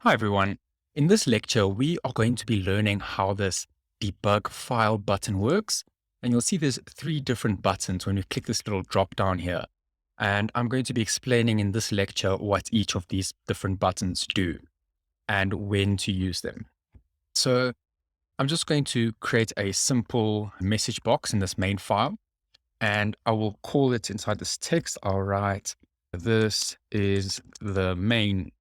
Hi everyone. In this lecture, we are going to be learning how this debug file button works. And you'll see there's three different buttons when you click this little drop down here. And I'm going to be explaining in this lecture what each of these different buttons do and when to use them. So I'm just going to create a simple message box in this main file, and I will call it inside this text. I'll write, this is the main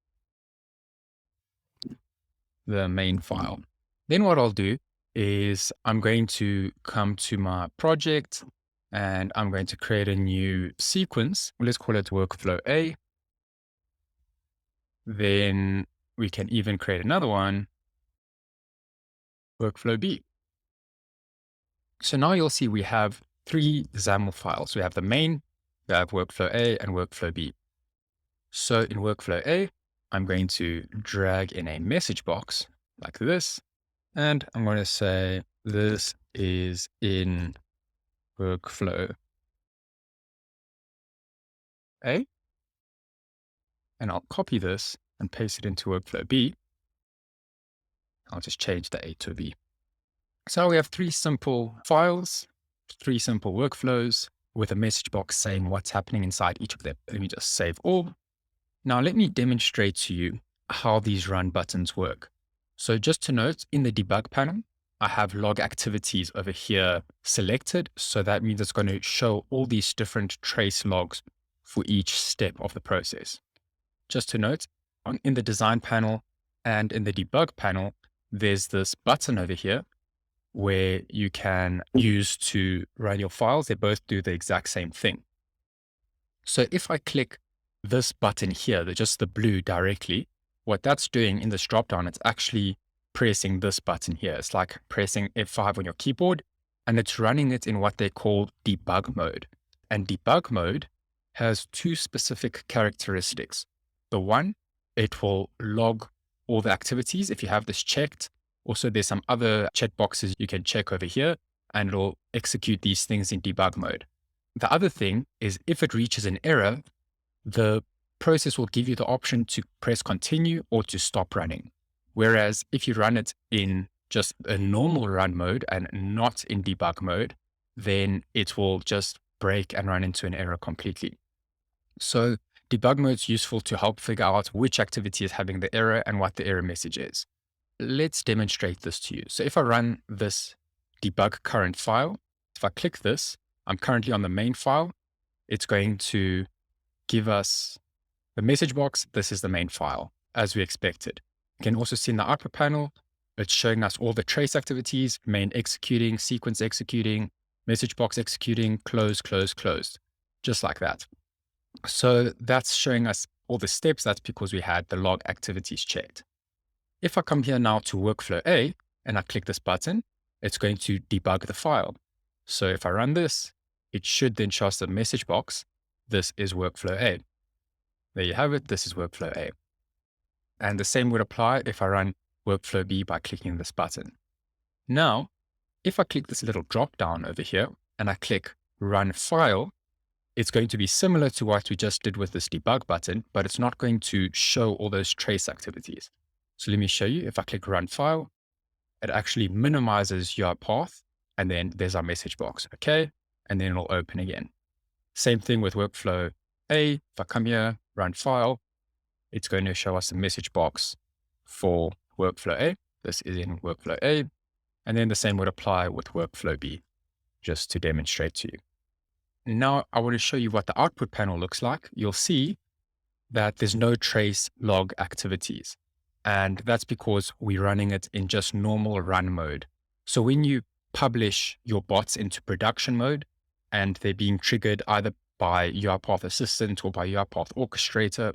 file. Then what I'll do is I'm going to come to my project and I'm going to create a new sequence. Let's call it workflow A. Then we can even create another one, workflow B. So now you'll see we have three XAML files. We have the main, we have workflow A and workflow B. So in workflow A, I'm going to drag in a message box like this. And I'm going to say, this is in workflow A. And I'll copy this and paste it into workflow B. I'll just change the A to B. So we have three simple files, three simple workflows with a message box saying what's happening inside each of them. Let me just save all. Now let me demonstrate to you how these run buttons work. So just to note, in the debug panel, I have log activities over here selected. So that means it's going to show all these different trace logs for each step of the process. Just to note, in the design panel and in the debug panel, there's this button over here where you can use to run your files. They both do the exact same thing. So if I click this button here, just the blue directly, what that's doing in this dropdown, it's actually pressing this button here. It's like pressing F5 on your keyboard, and it's running it in what they call debug mode. And debug mode has two specific characteristics. The one, it will log all the activities if you have this checked. Also, there's some other checkboxes you can check over here, and it'll execute these things in debug mode. The other thing is if it reaches an error, the process will give you the option to press continue or to stop running. Whereas if you run it in just a normal run mode and not in debug mode, then it will just break and run into an error completely. So debug mode is useful to help figure out which activity is having the error and what the error message is. Let's demonstrate this to you. So if I run this debug current file, if I click this, I'm currently on the main file. It's going to give us the message box. This is the main file, as we expected. You can also see in the output panel, it's showing us all the trace activities, main executing, sequence executing, message box executing, close, close, closed, just like that. So that's showing us all the steps. That's because we had the log activities checked. If I come here now to workflow A and I click this button, it's going to debug the file. So if I run this, it should then show us the message box. This is workflow A. There you have it. This is workflow A. And the same would apply if I run workflow B by clicking this button. Now, if I click this little drop down over here and I click run file, it's going to be similar to what we just did with this debug button, but it's not going to show all those trace activities. So let me show you. If I click run file, it actually minimizes UiPath, and then there's our message box. Okay. And then it'll open again. Same thing with workflow A. If I come here, run file, it's going to show us a message box for workflow A. This is in workflow A. And then the same would apply with workflow B, just to demonstrate to you. Now I want to show you what the output panel looks like. You'll see that there's no trace log activities. And that's because we're running it in just normal run mode. So when you publish your bots into production mode and they're being triggered either by UiPath Assistant or by UiPath Orchestrator,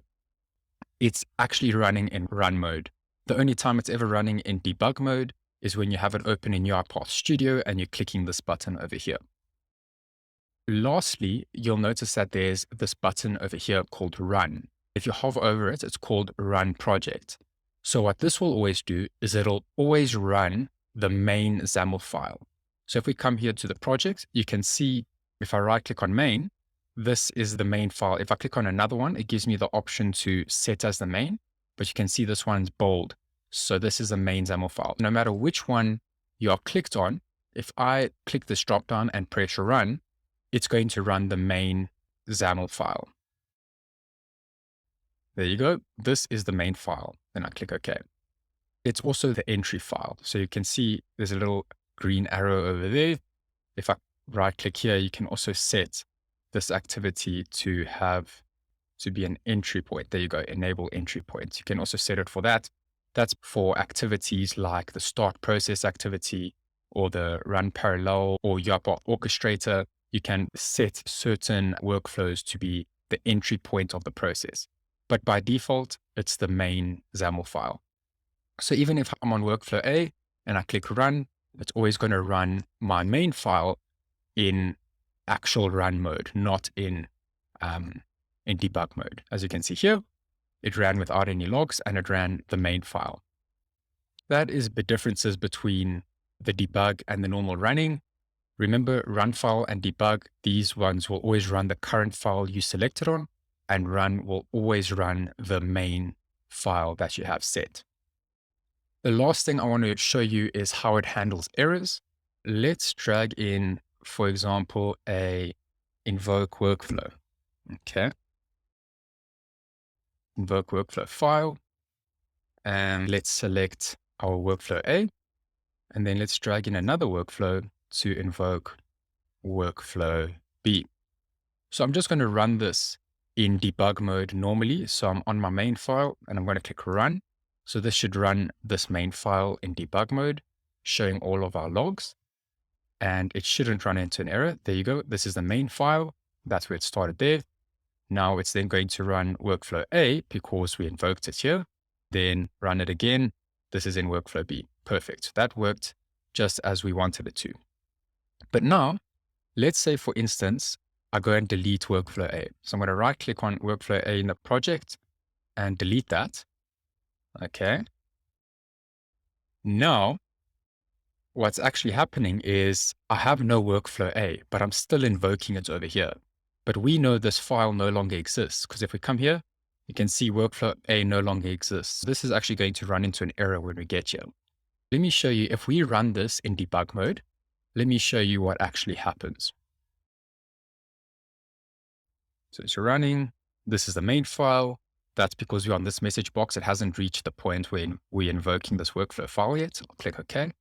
it's actually running in run mode. The only time it's ever running in debug mode is when you have it open in UiPath Studio and you're clicking this button over here. Lastly, you'll notice that there's this button over here called run. If you hover over it, it's called run project. So what this will always do is it'll always run the main XAML file. So if we come here to the project, you can see if I right click on main, this is the main file. If I click on another one, it gives me the option to set as the main. but you can see this one's bold. So this is the main XAML file. No matter which one you are clicked on, if I click this dropdown and press run, it's going to run the main XAML file. There you go. This is the main file. Then I click OK. It's also the entry file. So you can see there's a little green arrow over there. If I right click here, you can also set this activity to be an entry point. There you go, enable entry point. You can also set it for that. That's for activities like the start process activity or the run parallel or UiPath orchestrator. You can set certain workflows to be the entry point of the process. But by default, it's the main XAML file. So even if I'm on workflow A and I click run, it's always going to run my main file in actual run mode, not in debug mode. As you can see here, it ran without any logs and it ran the main file. That is the differences between the debug and the normal running. Remember, run file and debug, these ones will always run the current file you selected on, and run will always run the main file that you have set. The last thing I want to show you is how it handles errors. Let's drag in, for example, a invoke workflow. Okay. Invoke workflow file. And let's select our workflow A. And then let's drag in another workflow to invoke workflow B. So I'm just going to run this in debug mode normally. So I'm on my main file and I'm going to click run. So this should run this main file in debug mode, showing all of our logs. And it shouldn't run into an error. There you go. This is the main file. That's where it started there. Now it's then going to run workflow A because we invoked it here. Then run it again. This is in workflow B. Perfect. That worked just as we wanted it to. But now, let's say, for instance, I go and delete workflow A. So I'm going to right click on workflow A in the project and delete that. Okay. Now, what's actually happening is I have no workflow A, but I'm still invoking it over here. But we know this file no longer exists because if we come here, you can see workflow A no longer exists. This is actually going to run into an error when we get here. Let me show you, if we run this in debug mode, let me show you what actually happens. So it's running. This is the main file. That's because we're on this message box. It hasn't reached the point where we're invoking this workflow file yet. I'll click OK.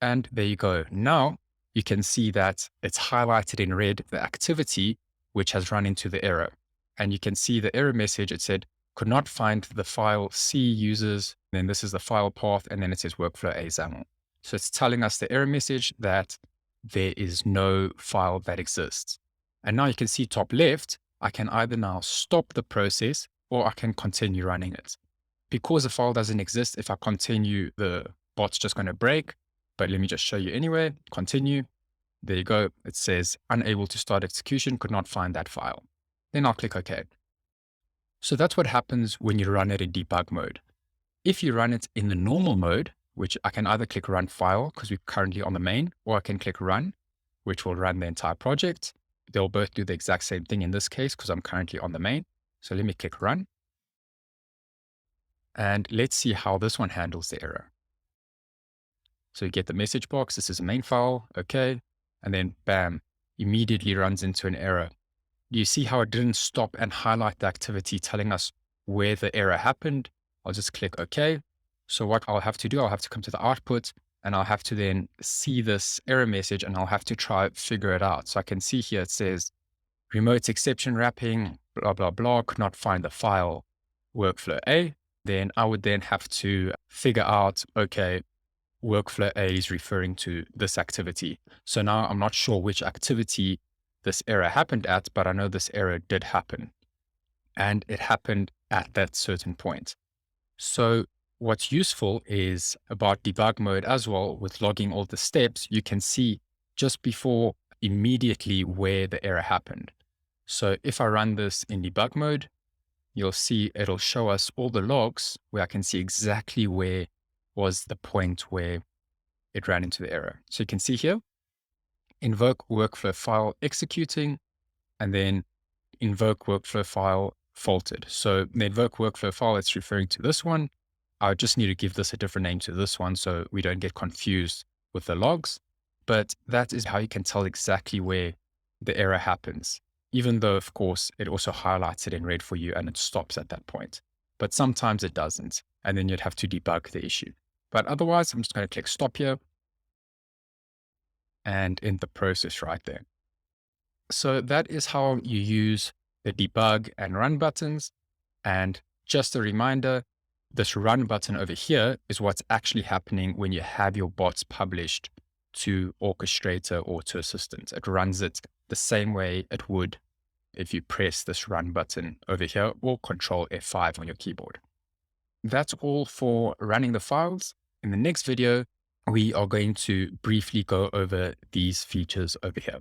And there you go. Now you can see that it's highlighted in red, the activity which has run into the error. And you can see the error message. It said, could not find the file C users. Then this is the file path. And then it says workflow A XAML. So it's telling us the error message that there is no file that exists. And now you can see top left, I can either now stop the process or I can continue running it. Because the file doesn't exist, if I continue, the bot's just going to break. But let me just show you anyway. Continue. There you go. It says unable to start execution, could not find that file. Then I'll click OK. So that's what happens when you run it in debug mode. If you run it in the normal mode, which I can either click run file because we're currently on the main, or I can click run, which will run the entire project. They'll both do the exact same thing in this case because I'm currently on the main. So let me click run. And let's see how this one handles the error. So you get the message box. This is a main file. Okay. And then bam, immediately runs into an error. You see how it didn't stop and highlight the activity telling us where the error happened. I'll just click OK. So what I'll have to do, I'll have to come to the output and I'll have to then see this error message and I'll have to try figure it out. So I can see here, it says remote exception wrapping, blah, blah, blah, could not find the file workflow A. Then I would then have to figure out, okay, workflow A is referring to this activity. So now I'm not sure which activity this error happened at, but I know this error did happen. And it happened at that certain point. So what's useful is about debug mode as well, with logging all the steps, you can see just before immediately where the error happened. So if I run this in debug mode, you'll see it'll show us all the logs where I can see exactly where was the point where it ran into the error. So you can see here, invoke workflow file executing, and then invoke workflow file faulted. So the invoke workflow file, it's referring to this one. I just need to give this a different name to this one so we don't get confused with the logs. But that is how you can tell exactly where the error happens, even though, of course, it also highlights it in red for you and it stops at that point. But sometimes it doesn't, and then you'd have to debug the issue. But otherwise, I'm just going to click stop here and end the process right there. So that is how you use the debug and run buttons. And just a reminder, this run button over here is what's actually happening when you have your bots published to Orchestrator or to Assistant. It runs it the same way it would if you press this run button over here or Control F5 on your keyboard. That's all for running the files. In the next video, we are going to briefly go over these features over here.